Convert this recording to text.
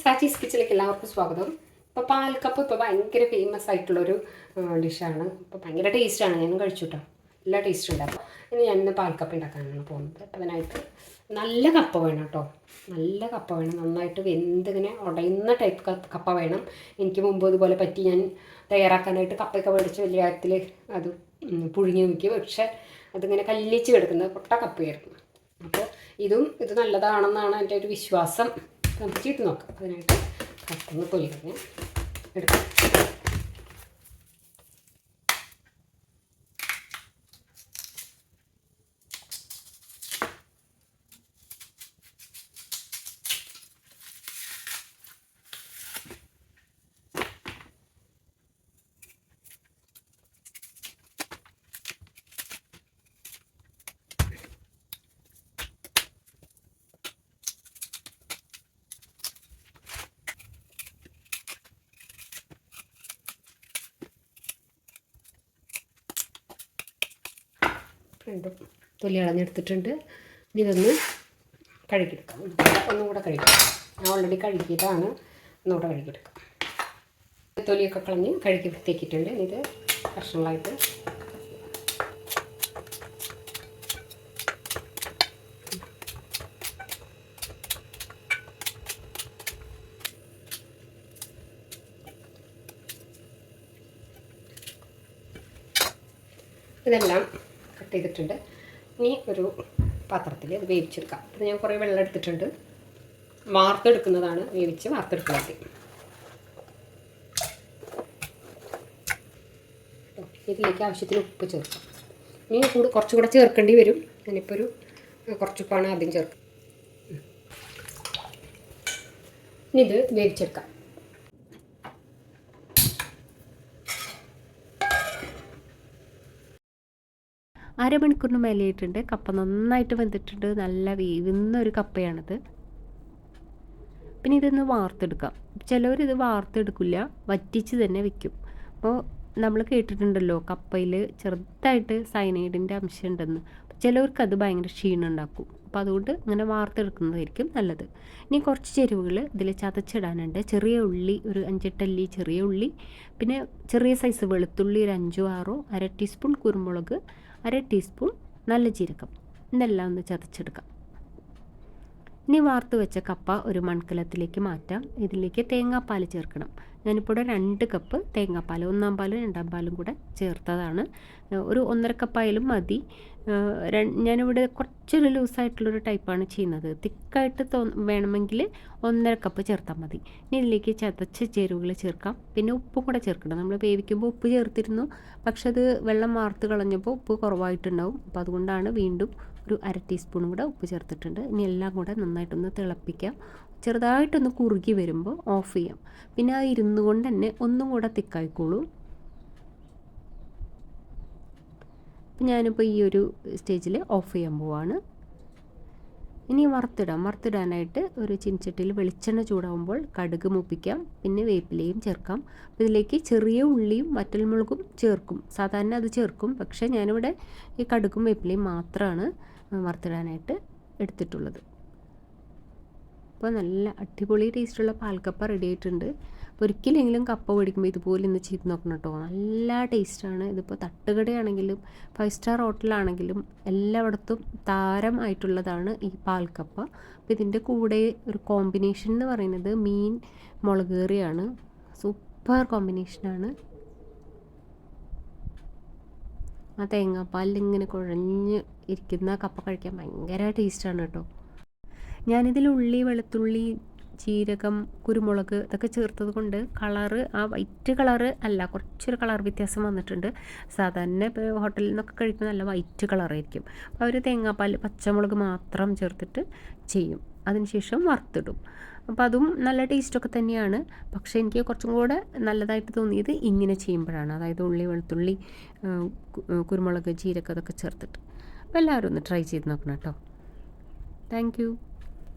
സാച്ചീസ് കിച്ചണിലേക്ക് എല്ലാവർക്കും സ്വാഗതം. ഇപ്പോൾ പാൽക്കപ്പ് ഇപ്പോൾ ഭയങ്കര ഫേമസ് ആയിട്ടുള്ളൊരു ഡിഷാണ്. ഇപ്പോൾ ഭയങ്കര ടേസ്റ്റാണ്. ഞാനും കഴിച്ചു കേട്ടോ, നല്ല ടേസ്റ്റ് ഉണ്ട്. അപ്പോൾ ഇനി ഞാൻ പാൽക്കപ്പ് ഉണ്ടാക്കാനാണ് പോകുന്നത്. അപ്പോൾ അതിനായിട്ട് നല്ല കപ്പ വേണം കേട്ടോ, നല്ല കപ്പ വേണം. നന്നായിട്ട് വെന്തിങ്ങനെ ഉടയുന്ന ടൈപ്പ് കപ്പ വേണം. എനിക്ക് മുമ്പ് ഇതുപോലെ പറ്റി ഞാൻ തയ്യാറാക്കാനായിട്ട് കപ്പയൊക്കെ മേടിച്ച് വലിയ കാര്യത്തിൽ അത് പുഴുങ്ങി നോക്കി. പക്ഷേ അതിങ്ങനെ കല്ലിച്ച് കിടക്കുന്നത് പൊട്ട കപ്പയായിരുന്നു. അപ്പോൾ ഇത് നല്ലതാണെന്നാണ് എൻ്റെ ഒരു വിശ്വാസം. നമുക്ക് ചെയ്ത് നോക്കാം. അതിനായിട്ട് കപ്പൊന്ന് തൊലിഞ്ഞ് എടുക്കാം. രണ്ടും തൊലി കളഞ്ഞെടുത്തിട്ടുണ്ട്. ഇതൊന്ന് കഴുകിയെടുക്കാം. ഒന്നും കൂടെ കഴുകിയെടുക്കാം. ഞാൻ ഓൾറെഡി കഴുകിയതാണ്, ഒന്നുകൂടെ കഴുകിയെടുക്കാം. തൊലിയൊക്കെ കളഞ്ഞ് കഴുകി വൃത്തിയാക്കിയിട്ടുണ്ട്. ഇത് കഷ്ണങ്ങളായിട്ട് ഇതെല്ലാം കട്ട് ചെയ്തിട്ടുണ്ട്. ഇനി ഒരു പാത്രത്തിൽ ഇത് വേവിച്ചെടുക്കാം. ഇത് ഞാൻ കുറേ വെള്ളം എടുത്തിട്ടുണ്ട്. വാർത്തെടുക്കുന്നതാണ്, വാർത്തെടുക്കുന്നത്. ഇതിലേക്ക് ആവശ്യത്തിന് ഉപ്പ് ചേർക്കാം. ഇനി കുറച്ചുകൂടെ ചേർക്കേണ്ടി വരും. ഞാനിപ്പോൾ കുറച്ച് ഉപ്പാണ് ആദ്യം ചേർക്കുക. ഇനി ഇത് വേവിച്ചെടുക്കാം. അരമണിക്കൂറിന് മേലെയായിട്ടുണ്ട്. കപ്പ നന്നായിട്ട് വെന്തിട്ടുണ്ട്. നല്ല വേവുന്ന ഒരു കപ്പയാണിത്. പിന്നെ ഇതൊന്ന് വാർത്തെടുക്കാം. ചിലവരിത് വാർത്തെടുക്കില്ല, വറ്റിച്ച് തന്നെ വെക്കും. അപ്പോൾ നമ്മൾ കേട്ടിട്ടുണ്ടല്ലോ, കപ്പയിൽ ചെറുതായിട്ട് സയനൈഡിൻ്റെ അംശം ഉണ്ടെന്ന്. ചിലവർക്ക് അത് ഭയങ്കര ക്ഷീണം ഉണ്ടാക്കും. അപ്പോൾ അതുകൊണ്ട് ഇങ്ങനെ വാർത്തെടുക്കുന്നതായിരിക്കും നല്ലത്. ഇനി കുറച്ച് ചേരുവകൾ ഇതിൽ ചതച്ചിടാനുണ്ട്. ചെറിയ ഉള്ളി ഒരു 5-8 അല്ലി ചെറിയ ഉള്ളി, പിന്നെ ചെറിയ സൈസ് വെളുത്തുള്ളി ഒരു 5-6, അര ടീസ്പൂൺ കുരുമുളക്, അര ടീസ്പൂൺ നല്ല ജീരകം. ഇതെല്ലാം ഒന്ന് ചതച്ചെടുക്കാം. ഇനി വാർത്ത് വെച്ച കപ്പ ഒരു മൺകലത്തിലേക്ക് മാറ്റാം. ഇതിലേക്ക് തേങ്ങാപ്പാൽ ചേർക്കണം. ഞാനിപ്പോൾ 2 കപ്പ് തേങ്ങാപ്പാൽ, 1-ാം പാലും 2-ാം പാലും കൂടെ ചേർത്തതാണ്. ഒരു 1.5 കപ്പായാലും മതി. ഞാനിവിടെ കുറച്ചൊരു ലൂസായിട്ടുള്ളൊരു ടൈപ്പാണ് ചെയ്യുന്നത്. തിക്കായിട്ട് വേണമെങ്കിൽ 1.5 കപ്പ് ചേർത്താൽ മതി. ഇനി ഇതിലേക്ക് ചതച്ച ചേരുവകൾ ചേർക്കാം. പിന്നെ ഉപ്പും കൂടെ ചേർക്കണം. നമ്മൾ വേവിക്കുമ്പോൾ ഉപ്പ് ചേർത്തിരുന്നു, പക്ഷെ അത് വെള്ളം വാർത്ത് കളഞ്ഞപ്പോൾ ഉപ്പ് കുറവായിട്ടുണ്ടാവും. അപ്പോൾ അതുകൊണ്ടാണ് വീണ്ടും ഒരു അര ടീസ്പൂണും കൂടെ ഉപ്പ് ചേർത്തിട്ടുണ്ട്. ഇനി എല്ലാം കൂടെ നന്നായിട്ടൊന്ന് തിളപ്പിക്കാം. ചെറുതായിട്ടൊന്ന് കുറുകി വരുമ്പോൾ ഓഫ് ചെയ്യാം. പിന്നെ ആ ഇരുന്ന് കൊണ്ട് തന്നെ ഒന്നും കൂടെ തിക്കായിക്കോളൂ. അപ്പം ഞാനിപ്പോൾ ഈ ഒരു സ്റ്റേജിൽ ഓഫ് ചെയ്യാൻ പോവാണ്. ഇനി വറുത്തിടാനായിട്ട് ഒരു ചീനച്ചട്ടിയിൽ വെളിച്ചെണ്ണ ചൂടാകുമ്പോൾ കടുക് മൂപ്പിക്കാം. പിന്നെ വേപ്പിലയും ചേർക്കാം. അപ്പോൾ ഇതിലേക്ക് ചെറിയ ഉള്ളിയും വറ്റൽമുളകും ചേർക്കും. സാധാരണ അത് ചേർക്കും, പക്ഷേ ഞാനിവിടെ ഈ കടുകും വേപ്പിലയും മാത്രമാണ് വറുത്തിടാനായിട്ട് എടുത്തിട്ടുള്ളത്. അപ്പോൾ നല്ല അടിപൊളി ടേസ്റ്റുള്ള പാൽക്കപ്പ റെഡി ആയിട്ടുണ്ട്. അപ്പോൾ ഒരിക്കലെങ്കിലും കപ്പ മേടിക്കുമ്പോൾ ഇതുപോലെ ഒന്ന് ചെയ്ത് നോക്കണം കേട്ടോ, നല്ല ടേസ്റ്റാണ്. ഇതിപ്പോൾ തട്ടുകടയാണെങ്കിലും 5 സ്റ്റാർ ഹോട്ടലാണെങ്കിലും എല്ലായിടത്തും താരം ആയിട്ടുള്ളതാണ് ഈ പാൽക്കപ്പ. അപ്പോൾ ഇതിൻ്റെ കൂടെ ഒരു കോമ്പിനേഷൻ എന്ന് പറയുന്നത് മീൻ മുളക് കറിയാണ്. സൂപ്പർ കോമ്പിനേഷനാണ്. ആ തേങ്ങാപ്പാലിൽ ഇങ്ങനെ കുഴഞ്ഞ് ഇരിക്കുന്ന കപ്പ കഴിക്കാൻ ഭയങ്കര ടേസ്റ്റാണ് കേട്ടോ. ഞാനിതിൽ ഉള്ളി, വെളുത്തുള്ളി, ജീരകം, കുരുമുളക് ഇതൊക്കെ ചേർത്തത് കൊണ്ട് കളറ് ആ വൈറ്റ് കളറ് അല്ല, കുറച്ചൊരു കളർ വ്യത്യാസം വന്നിട്ടുണ്ട്. സാധാരണ ഇപ്പോൾ ഹോട്ടലിൽ നിന്നൊക്കെ കഴിക്കുന്ന നല്ല വൈറ്റ് കളറായിരിക്കും. അപ്പോൾ അവർ തേങ്ങാപ്പാൽ, പച്ചമുളക് മാത്രം ചേർത്തിട്ട് ചെയ്യും. അതിനുശേഷം വറുത്തിടും. അപ്പോൾ അതും നല്ല ടേസ്റ്റൊക്കെ തന്നെയാണ്. പക്ഷേ എനിക്ക് കുറച്ചും കൂടെ നല്ലതായിട്ട് തോന്നിയത് ഇങ്ങനെ ചെയ്യുമ്പോഴാണ്. അതായത് ഉള്ളി, വെളുത്തുള്ളി, കുരുമുളക്, ജീരകം അതൊക്കെ ചേർത്തിട്ട്. അപ്പോൾ എല്ലാവരും ഒന്ന് ട്രൈ ചെയ്ത് നോക്കണം കേട്ടോ. Thank you.